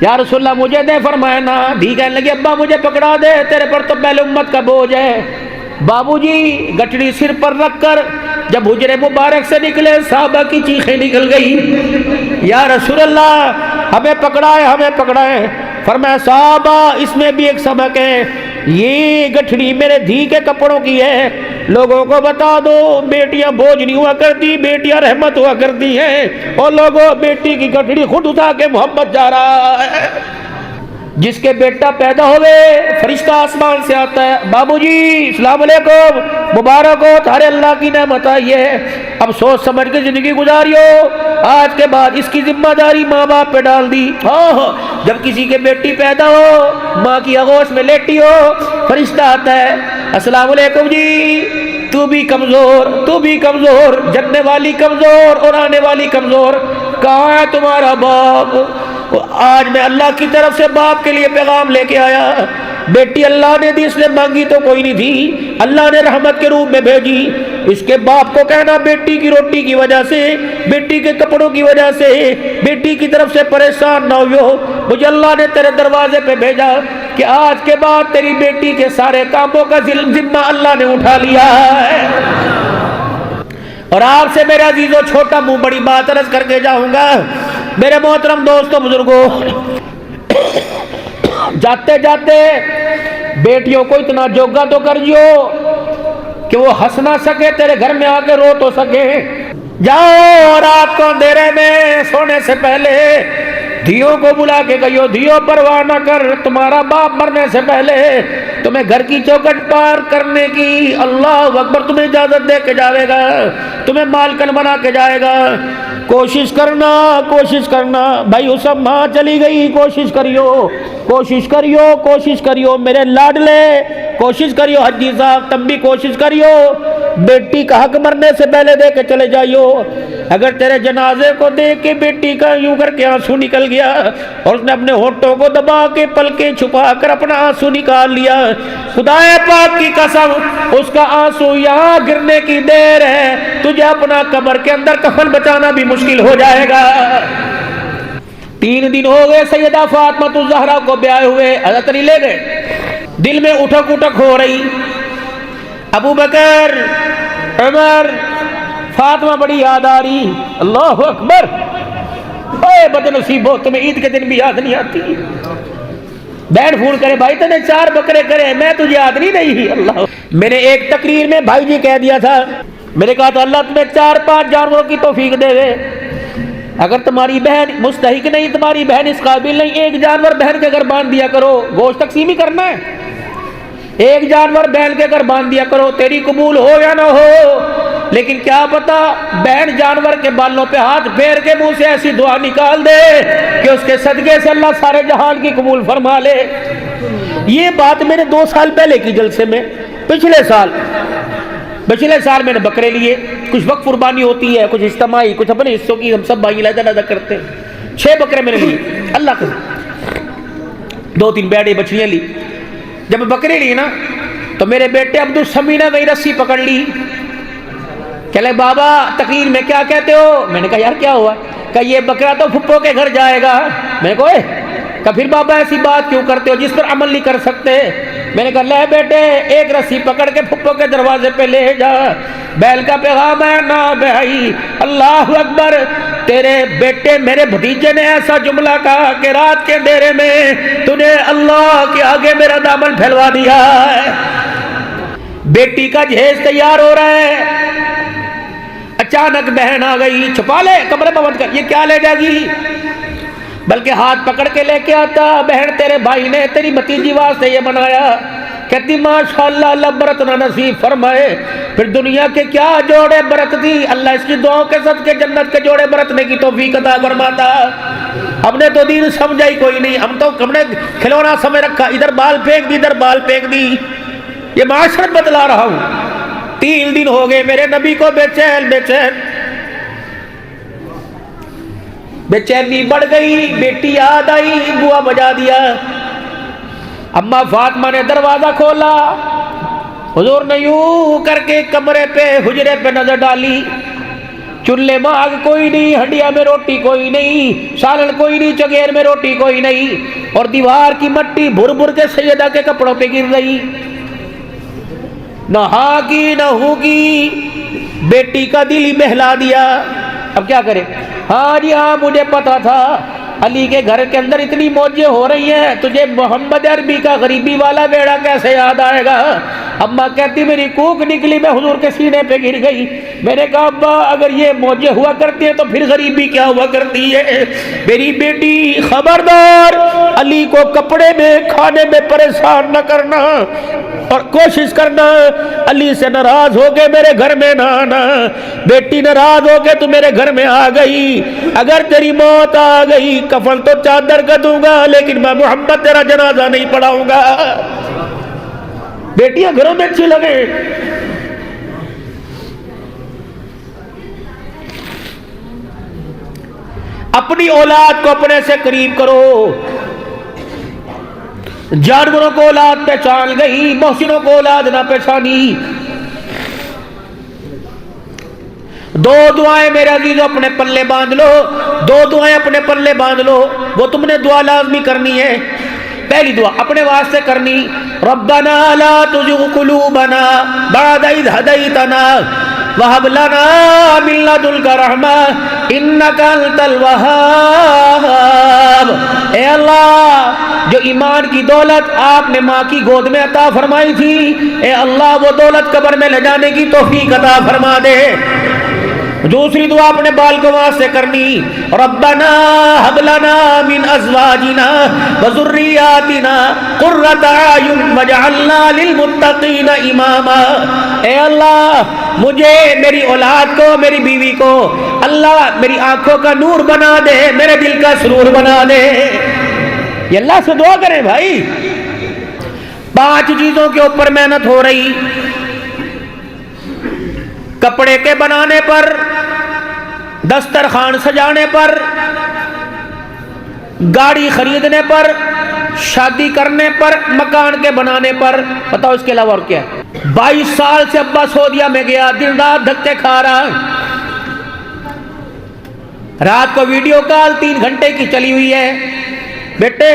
Speaker 1: یا رسول اللہ مجھے دے، فرمایا نا۔ دھی کہنے لگی ابا مجھے پکڑا دے، تیرے پر تو پہلے امت کا بوجھ ہے۔ بابو جی گٹھڑی سر پر رکھ کر جب حجرے مبارک سے نکلے، صحابہ کی چیخیں نکل گئی، یا رسول اللہ ہمیں پکڑا ہے، ہمیں پکڑا ہے۔ فرمایا صحابہ اس میں بھی ایک سبق ہے، یہ گٹھڑی میرے دھی کے کپڑوں کی ہے، لوگوں کو بتا دو بیٹیاں بوجھ نہیں ہوا کرتی، بیٹیاں رحمت ہوا کرتی ہیں، اور لوگوں بیٹی کی گٹھڑی خود اٹھا کے محمد جا رہا ہے۔ جس کے بیٹا پیدا ہوئے فرشتہ آسمان سے آتا ہے، بابو جی السلام علیکم، مبارک ہو، تارے اللہ کی نعمت آئی ہے، اب سوچ سمجھ کے زندگی گزاریو، آج کے بعد اس کی ذمہ داری ماں باپ پہ ڈال دی۔ جب کسی کے بیٹی پیدا ہو، ماں کی آغوش میں لیٹی ہو، فرشتہ آتا ہے، السلام علیکم جی، تو بھی کمزور، تو بھی کمزور، جننے والی کمزور اور آنے والی کمزور، کہاں ہے تمہارا باپ؟ آج میں اللہ کی طرف سے باپ کے لیے پیغام لے کے آیا، بیٹی اللہ نے دی، اس نے مانگی تو کوئی نہیں تھی، اللہ نے رحمت کے روپ میں بھیجی۔ اس کے باپ کو کہنا بیٹی کی روٹی کی وجہ سے، بیٹی کے کپڑوں کی وجہ سے، بیٹی کی طرف سے پریشان نہ ہوئے، مجھے اللہ نے تیرے دروازے پہ بھیجا کہ آج کے بعد تیری بیٹی کے سارے کاموں کا ذمہ اللہ نے اٹھا لیا ہے۔ اور آپ سے میرے عزیزوں چھوٹا منہ بڑی بات عرض کر کے جاؤں گا، میرے محترم دوستوں بزرگوں، جاتے جاتے بیٹیوں کو اتنا جوگا تو کریو کہ وہ ہنس نہ سکے، تیرے گھر میں آ کے رو تو سکے۔ جاؤ رات کو اندھیرے میں سونے سے پہلے دھیوں کو بلا کے کہیو، دھیوں پرواہ نہ کر، تمہارا باپ مرنے سے پہلے تمہیں گھر کی چوکھٹ پار کرنے کی اللہ اکبر تمہیں اجازت دے کے جائے گا، تمہیں مالکن بنا کے جائے گا۔ کوشش کرنا، کوشش کرنا بھائی، اسب ماں چلی گئی، کوشش کریو، کوشش کریو، کوشش کریو میرے لاڈلے، کوشش کریو حجی صاحب، تم بھی کوشش کریو، بیٹی کا حق مرنے سے پہلے دے کے چلے جائیو۔ اگر تیرے جنازے کو دیکھ کے بیٹی کا یوں کر کے آنسو نکل گیا اور اس نے اپنے ہونٹوں کو دبا کے پلکیں چھپا کر اپنا آنسو نکال لیا، خدا پاک کی قسم اس کا آنسو یہاں گرنے کی دیر ہے، تجھے اپنا قبر کے اندر کفن بچانا بھی مشکل ہو جائے گا۔ 3 دن ہو گئے سیدہ فاطمہ الزہرا کو بیاہ ہوئے، حضرت علی لے گئے، دل میں اٹھک اٹھک ہو رہی، ابو بکر، عمر، فاطمہ بڑی یاد آ رہی، اللہ اکبر، اے بد نصیبو تمہیں عید کے دن بھی یاد نہیں آتی؟ بہن فون کرے بھائی تنے 4 بکرے کرے، میں تجھے یاد نہیں رہی؟ اللہ، میں نے ایک تقریر میں بھائی جی کہہ دیا تھا، میں نے کہا تھا اللہ تمہیں 4-5 جانوروں کی توفیق دے دے، اگر تمہاری بہن مستحق نہیں، تمہاری بہن اس قابل نہیں، 1 جانور بہن کے گھر باندھ دیا کرو، گوشت تقسیم ہی کرنا ہے، 1 جانور بہن کے گھر باندھ دیا کرو، تیری قبول ہو یا نہ ہو، لیکن کیا پتا بہن جانور کے بالوں پہ ہاتھ پھیر کے منہ سے ایسی دعا نکال دے کہ اس کے صدقے سے اللہ سارے جہان کی قبول فرما لے۔ یہ بات میں نے 2 سال پہلے کی جلسے میں، پچھلے سال میں نے بکرے لیے، کچھ وقت قربانی ہوتی ہے، کچھ اجتماعی، کچھ اپنے حصوں کی، ہم سب بھائی علیحدہ کرتے ہیں، 6 بکرے میں نے لیے، اللہ کے 2-3 بیڑے بچڑیاں لی۔ جب بکرے لی نا تو میرے بیٹے عبد السمی نے وہی رسی پکڑ لی، کہ لے بابا تقریر میں کیا کہتے ہو؟ میں نے کہا یار کیا ہوا؟ کہ یہ بکرا تو پھپھو کے گھر جائے گا۔ میں نے کہا پھر بابا ایسی بات کیوں کرتے ہو جس پر عمل نہیں کر سکتے؟ میں نے کہا لے بیٹے ایک رسی پکڑ کے پھپھو کے دروازے پہ لے جا، بیل کا پیغام ہے نا بھائی، اللہ اکبر، تیرے بیٹے میرے بھتیجے نے ایسا جملہ کہا کہ رات کے اندھیرے میں تو نے اللہ کے آگے میرا دامن پھیلوا دیا ہے۔ بیٹی کا جہیز تیار ہو رہا ہے، اچانک بہن آ گئی، چھپا لے کمرے میں بند کر، یہ کیا لے جائے گی؟ بلکہ ہاتھ پکڑ کے لے کے آتا، بہن تیرے بھائی نے تیری بھتیجی واسطے یہ بنایا کہتی ماشاءاللہ اللہ برت نہ نصیب فرمائے، پھر دنیا کے کیا جوڑے برت دی، اللہ اس کی دعاؤں کے صدقے جنت کے جوڑے برتنے کی توفیق عطا فرماتا۔ ہم نے تو دین سمجھا ہی کوئی نہیں، ہم نے کھلونا سمجھ رکھا، ادھر بال پھینک دی ادھر بال پھینک دی۔ یہ معاشرت بتلا رہا ہوں۔ 3 دن ہو گئے میرے نبی کو بے چینی بڑھ گئی، بیٹی یاد آئی، بوا بجا دیا۔ اما فاطمہ نے دروازہ کھولا، حضور نے یوں کر کے کمرے پہ حجرے پہ نظر ڈالی، چولہے میں آگ کوئی نہیں، ہڈیا میں روٹی کوئی نہیں، سالن کوئی نہیں، چگیر میں روٹی کوئی نہیں، اور دیوار کی مٹی بھر بھر کے سیدہ کے کپڑوں پہ گر رہی، نہ ہاں کی نہ ہو کی، بیٹی کا دل ہی بہلا دیا۔ اب کیا کرے؟ ہاں جی ہاں مجھے پتا تھا علی کے گھر کے اندر اتنی موجیں ہو رہی ہیں، تجھے محمد عربی کا غریبی والا بیڑا کیسے یاد آئے گا؟ اماں کہتی میری کوک نکلی، میں حضور کے سینے پہ گر گئی۔ میں نے کہا ابا اگر یہ موجیں ہوا کرتی ہیں تو پھر غریبی کیا ہوا کرتی ہے؟ میری بیٹی خبردار، علی کو کپڑے میں کھانے میں پریشان نہ کرنا، اور کوشش کرنا علی سے ناراض ہو کے میرے گھر میں نہ آنا۔ بیٹی ناراض ہو کے تو میرے گھر میں آ گئی، اگر تیری موت آ گئی کفن تو چادر کا دوں گا، لیکن میں محمد تیرا جنازہ نہیں پڑھاؤں گا۔ بیٹیاں گھروں میں اچھی لگے۔ اپنی اولاد کو اپنے سے قریب کرو۔ جانوروں کو اولاد پہچان گئی، محسنوں کو اولاد نہ پہچانی۔ 2 دعائیں میرے عزیزوں اپنے پلے باندھ لو، 2 دعائیں اپنے پلے باندھ لو، وہ تم نے دعا لازمی کرنی ہے۔ پہلی دعا اپنے واسطے کرنی، ربنا لا تزغ قلوبنا بعد اذ ہدیتنا وہب لنا من لدنک رحمہ انک انت الوہاب۔ اے اللہ جو ایمان کی دولت آپ نے ماں کی گود میں عطا فرمائی تھی، اے اللہ وہ دولت قبر میں لے جانے کی توفیق عطا فرما دے۔ دوسری دعا اپنے بال کو واسطے کرنی، ربنا ہب لنا من ازواجنا وذریاتنا قرۃ اعین واجعلنا للمتقین اماما۔ اے اللہ مجھے، میری اولاد کو، میری بیوی کو اللہ میری آنکھوں کا نور بنا دے، میرے دل کا سرور بنا دے۔ یہ اللہ سے دعا کریں بھائی۔ 5 چیزوں کے اوپر محنت ہو رہی، کپڑے کے بنانے پر، دسترخوان سجانے پر، گاڑی خریدنے پر، شادی کرنے پر، مکان کے بنانے پر، بتاؤ اس کے علاوہ اور کیا؟ 22 سال سے ابا سعودیہ میں گیا، دن رات دھکے کھا رہا، رات کو ویڈیو کال 3 گھنٹے کی چلی ہوئی ہے، بیٹے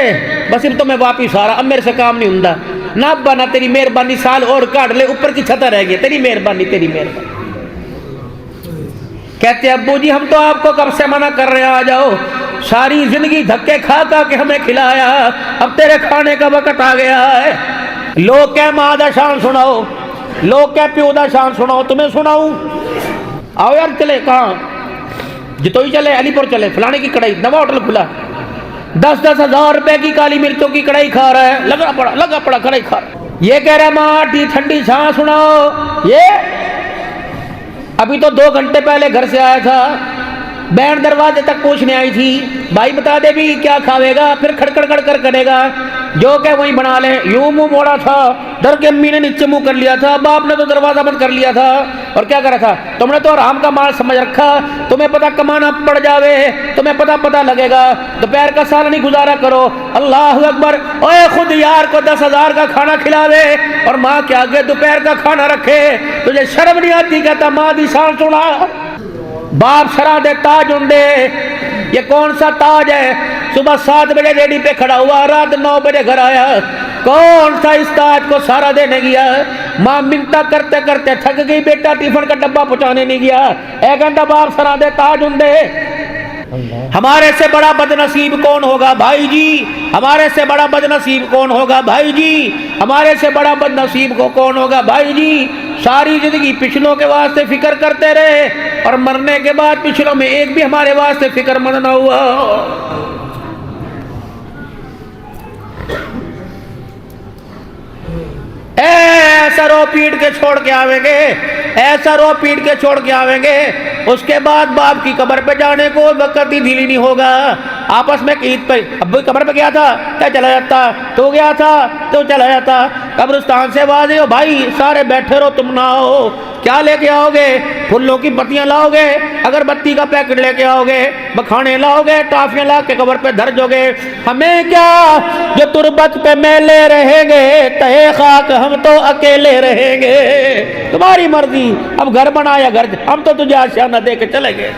Speaker 1: بس اب تو میں واپس آ رہا، اب میرے سے کام نہیں ہوندا، نہ ابا نہ تیری مہربانی، سال اور کاٹ لے اوپر کی چھتہ رہ گئی، تیری مہربانی تیری مہربانی۔ کہتے ابو جی ہم تو آپ کو کب سے منع کر رہے ہیں آ جاؤ، ساری زندگی دھکے کھا کھا کے ہمیں کھلایا، اب تیرے کھانے کا وقت آ گیا ہے۔ لوگ کہ ماں دا شان سناؤ، لوگ کہ پیو دا شان سناؤ، تمہیں سناؤں؟ آؤ یار چلے، کہاں جتوئی چلے، علی پور چلے، فلانے کی کڑائی نوا ہوٹل کھلا، 10-10 ہزار روپے کی کالی مرچوں کی کڑائی کھا رہا ہے، لگا پڑا کڑائی کھا رہا ہے۔ یہ کہہ رہا ماں ٹھنڈی چھاں سناؤ، یہ ابھی تو 2 گھنٹے پہلے گھر سے آیا تھا، بہن دروازے تک پوچھنے آئی تھی، بھائی بتا دے بھی کیا کھاوے گا، پھر کھڑکڑ کر کرے گا، جو کہ وہی بنا لے۔ یوں منہ موڑا تھا، ڈر کے امی نے نیچے منہ کر لیا تھا، باپ نے تو دروازہ بند کر لیا تھا، اور کیا کرا تھا، تم نے تو حرام کا مال سمجھ رکھا، تمہیں پتہ کمانا پڑ جاوے، تمہیں پتہ لگے گا، دوپہر کا سالن نہیں گزارا کرو۔ اللہ اکبر، اوے خود یار کو 10,000 کا کھانا کھلاوے اور ماں کے آگے دوپہر کا کھانا رکھے، تجھے شرم نہیں آتی؟ کہتا ماں دی شان سنا، باپ سرا دے تاج ہندے، یہ کون سا تاج ہے؟ صبح 7 بجے ریڈی پہ کھڑا ہوا، رات 9 بجے گھر آیا، کون سا اس تاج کو سارا دینے گیا؟ ماں منتا کرتے کرتے تھک گئی، بیٹا ٹیفن کا ڈبہ پہنچانے نہیں گیا، ایک گھنٹہ باپ سرا دے تاج ہندے۔ ہمارے سے بڑا بد نصیب کون ہوگا بھائی جی؟ ہمارے سے بڑا بد نصیب کون ہوگا بھائی جی؟ ہمارے سے بڑا بد نصیب کو کون ہوگا بھائی جی؟ ساری زندگی پچھلوں کے واسطے فکر کرتے رہے، اور مرنے کے بعد پچھلوں میں ایک بھی ہمارے واسطے فکر مند نہ ہوا۔ پیٹ کے چھوڑ کے آویں گے، ایسا رو پیٹ کے چھوڑ کے آویں گے، اس کے بعد باپ کی قبر پہ جانے کو وقت ہی دل ہی نہیں ہوگا۔ آپس میں عید پہ ابو قبر پہ گیا تھا تو چلا جاتا، تو گیا تھا تو چلا جاتا، قبرستان سے آواز ہو بھائی سارے بیٹھے رہو تم نہ آؤ، کیا لے کے آؤ گے؟ پھلوں کی پتیاں لاؤ گے، اگربتی کا پیکٹ لے کے آؤ گے، مکھانے لاؤ گے، ٹافیاں لا کے قبر پہ دھر جو گے، ہمیں کیا جو تربت پہ میلے رہیں گے، تہے خاک ہم تو اکیلے رہیں گے، تمہاری مرضی، اب گھر بنا یا گھر، ہم تو تجھے آشیانہ دے کے چلے گئے۔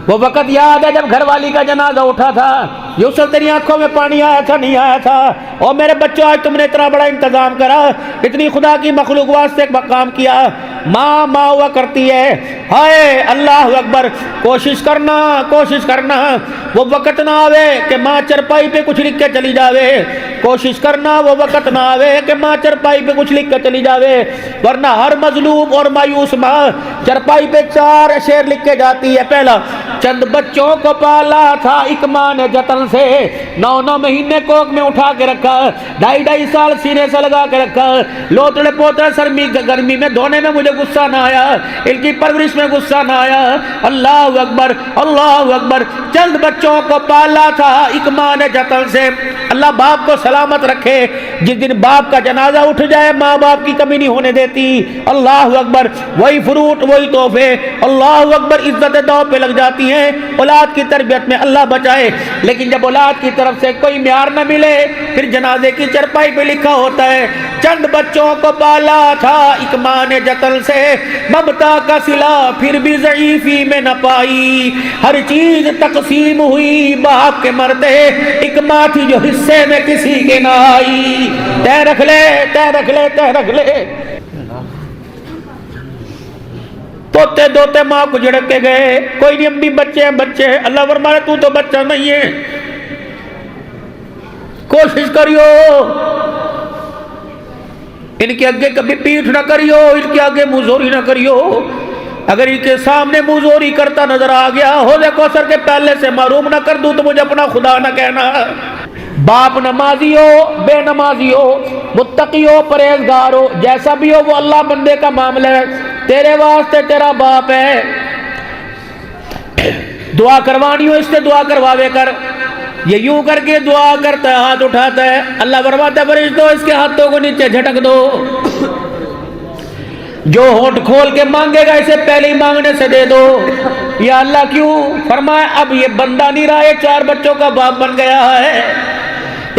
Speaker 1: وہ وقت یاد ہے جب گھر والی کا جنازہ اٹھا تھا، یوسف تیری آنکھوں میں پانی آیا تھا نہیں آیا تھا؟ اور میرے بچوں آج تم نے اتنا بڑا انتظام کرا، اتنی خدا کی مخلوق واسطے ایک کام کیا، ماں ماں ہوا کرتی ہے، ہائے اللہ اکبر، کوشش کرنا وہ وقت نہ آوے کہ ماں چرپائی پہ کچھ لکھ کے چلی جاوے، کوشش کرنا وہ وقت نہ آوے کہ ماں چرپائی پہ کچھ لکھ کے چلی جاوے، ورنہ ہر مظلوم اور مایوس ماں چرپائی پہ 4 شعر لکھ کے جاتی ہے۔ پہلا، چند بچوں کو پالا تھا ایک ماں نے جتن سے، 9 مہینے کوکھ میں اٹھا کے رکھا، 2.5 سال سینے سے لگا کے رکھا، لوتڑے پوتڑے سرمی گرمی میں دھونے میں مجھے غصہ نہ آیا، ان کی پرورش میں غصہ نہ آیا، اللہ اکبر اللہ اکبر، چند بچوں کو پالا تھا ایک ماں نے جتن سے۔ اللہ باپ کو سلامت رکھے، جس دن باپ کا جنازہ اٹھ جائے ماں باپ کی کمی نہیں ہونے دیتی، اللہ اکبر، وہی فروٹ وہی تحفے، اللہ اکبر، عزت داؤ پہ لگ جاتی ہیں اولاد کی تربیت میں، اللہ بچائے۔ لیکن جب اولاد کی طرف سے کوئی معیار نہ ملے، پھر جنازے کی چرپائی پہ لکھا ہوتا ہے، چند بچوں کو پالا تھا ایک ماں نے جتن سے، ممتا کا صلہ پھر بھی ضعیفی میں نہ پائی، ہر چیز تقسیم ہوئی باپ کے مرتے، ایک ماں تھی جو حصے میں کسی کے نہ آئی، تہ رکھ لے تہ رکھ لے تہ رکھ لے۔ توتے دوتے ماں کو جھڑک کے گئے، کوئی نہیں امی بچے ہیں بچے ہیں، اللہ فرمایا تو تو بچہ نہیں ہے، کوشش کریو، ان کے آگے کبھی پیٹھ نہ کریو، ان کے آگے منہزوری نہ کریو، اگر ان کے سامنے منہزوری کرتا نظر آ گیا، حوض کوثر کے پیالے سے محروم نہ کر دوں تو مجھے اپنا خدا نہ کہنا۔ باپ نمازی ہو بے نمازی ہو، متقی ہو پرہیزگار ہو، جیسا بھی ہو وہ اللہ بندے کا معاملہ ہے، تیرے واسطے تیرا باپ ہے، دعا کروانی ہو اس سے دعا کرواوے کر، یہ یوں کر کے دعا کرتا ہے، ہاتھ اٹھاتا ہے، اللہ فرماتا ہے فرشتوں اس کے ہاتھوں کو نیچے جھٹک دو، جو ہونٹ کھول کے مانگے گا اسے پہلے ہی مانگنے سے دے دو۔ یا اللہ کیوں؟ فرمایا اب یہ بندہ نہیں رہا، یہ 4 بچوں کا باپ بن گیا ہے،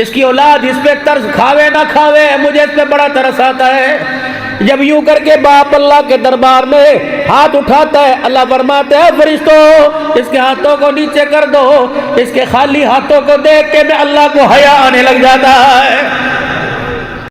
Speaker 1: اس کی اولاد اس پہ ترس کھاوے نہ کھاوے، مجھے اس پہ بڑا ترس آتا ہے۔ جب یوں کر کے باپ اللہ کے دربار میں ہاتھ اٹھاتا ہے، اللہ فرماتا ہے فرشتوں اس کے ہاتھوں کو نیچے کر دو، اس کے خالی ہاتھوں کو دیکھ کے میں اللہ کو حیا آنے لگ جاتا ہے۔